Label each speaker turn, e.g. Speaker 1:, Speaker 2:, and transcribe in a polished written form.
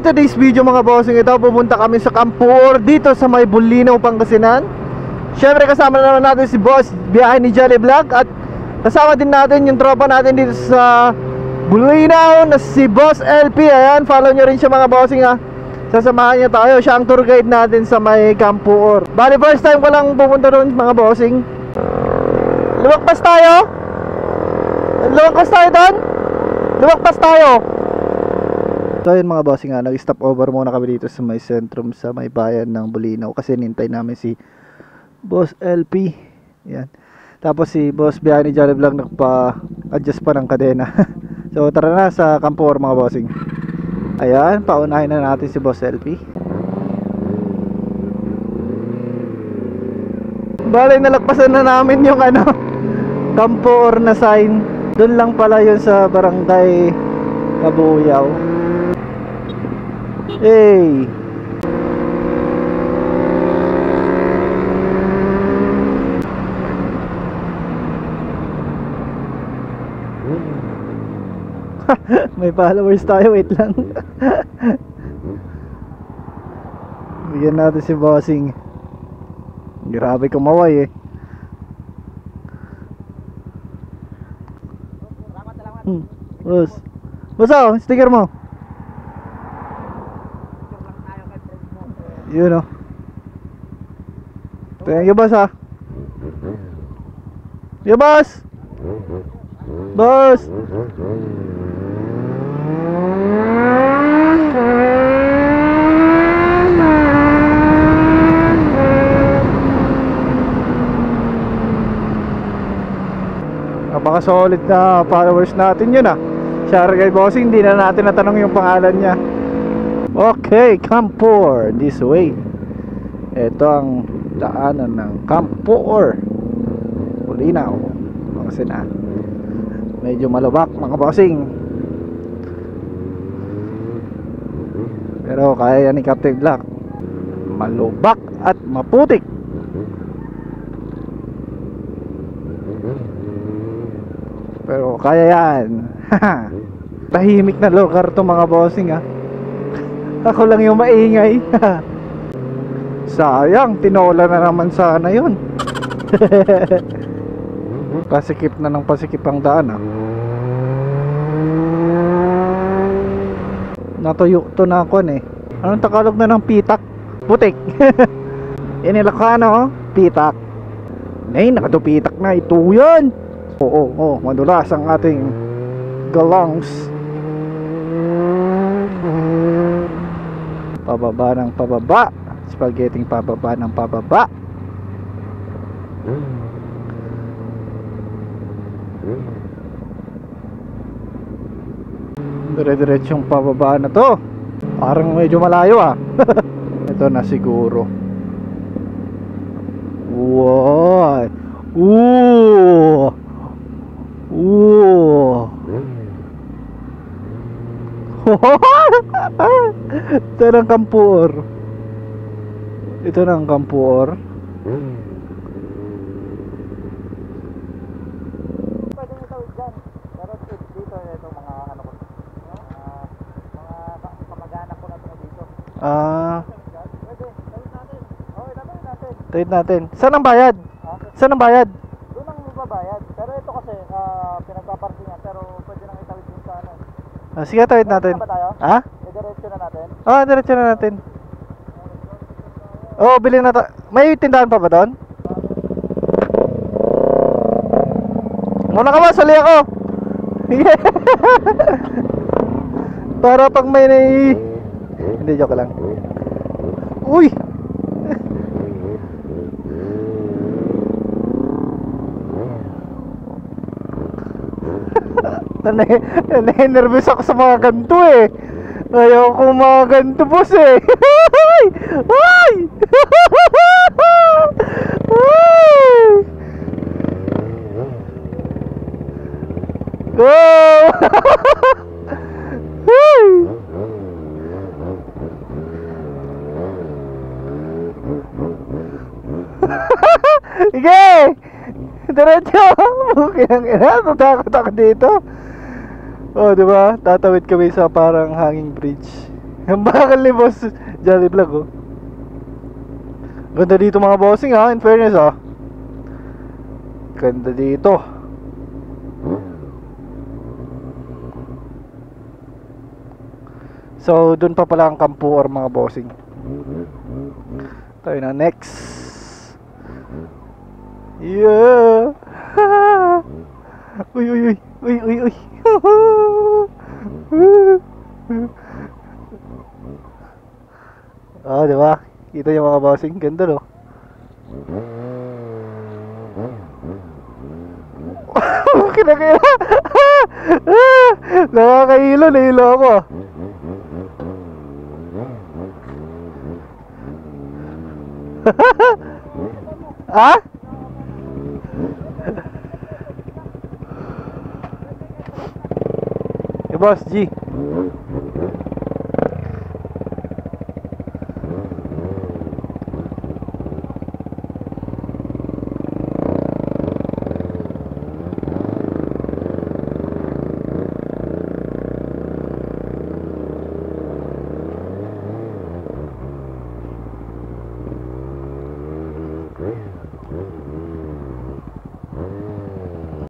Speaker 1: For today's video mga bossing, ito pupunta kami sa Campoor dito sa may Bulinaw, Pangasinan. Syempre kasama naman natin si Boss biyahe ni Jolly Vlog. At kasama din natin yung tropa natin dito sa Bulinaw na si Boss LP. Ayan, follow nyo rin siya mga bossing ha. Sasamahan niya tayo, siya ang tour guide natin sa may Campoor. Bali first time ko lang pupunta doon mga bossing. Lumagpas tayo. Lumagpas tayo doon. Lumagpas tayo. So yun mga bossing nga, nag-stop over muna kami dito sa may sentrum, sa may bayan ng Bulinaw. Kasi nintay namin si Boss LP. Yan. Tapos si Boss biyahe ni Jolly Vlog nagpa-adjust pa ng kadena. So tara na sa Campoor mga bossing. Ayan, paunahin na natin si Boss LP. Bale, nalagpasan na namin yung Campoor na sign. Doon lang pala yun sa barangay Kabuyaw. Hey. May followers tayo, wait lang. Bigyan natin si bossing. Grabe kumaway eh. Boss. Boss, sticker mo. Yun o. Thank you boss ha. Yo boss. Boss. Napaka-solid na followers natin yun ah. Shout kay bossing, hindi na natin natanong yung pangalan niya. Okay, Campoor, this way. Ito ang daanan ng Campoor, Bulinaw, Pangasinan. Medyo malubak mga bossing, pero kaya yan ni Captain Black. Malubak at maputik. Pero kaya yan. Tahimik na lugar to mga bossing ha. Ako lang yung maingay. Sayang, tinola na naman sana yun. Pasikip na ng pasikip ang daan ah. Natuyo to na ako eh. Anong Tagalog na ng pitak? Putik. Inilocano, pitak. Nay, nakadupitak na. Ito yan. Oo, madulas ang ating galangs. Pababa ng pababa. Spaghetti pababa ng pababa. Dire-diretsong pababa na to. Parang medyo malayo ah. Ito na siguro. Wow. Ooh. Ooh. Ito ng Campoor. Ito ng Campoor. Pwede nyo tawid dyan. Pero dito ito mga ano ko, mga kamag-anak ko na dito. Pwede, tawid natin. Okay, tawid natin. Tawid natin. Saan ang bayad? Saan ang bayad? Doon ang mababayad. Pero ito kasi pinagpaparkingan. Pero pwede nang itawid din sa ano. Sige, tawid natin. Ha? Diretso na natin? Diretso na natin. Bilhin na may tindahan pa ba doon? Muna ka ba? Sali ako. Para pag may hindi, joke lang. Uy! Nervous ako sa mga ganito eh. Ayaw ko mga ganito boss eh. Ay! Go! Sige! Diretso! Natakot ako dito. Oh, diba? Tatawid kami sa parang hanging bridge. Ang bakal ni Boss Jolly Vlog, oh. Ganda dito mga bossing, ha, in fairness, ha. Ganda dito. So, dun pa pala ang Kampuor mga bossing. Tayo na next. Yeah. Uy, uy, uy. Uy, uy, uy. Oh, di ba? Kita yung mga bossing, ganda, no? Kinakaya. Nakakahilo, nahilo ako. Ha? Boss G.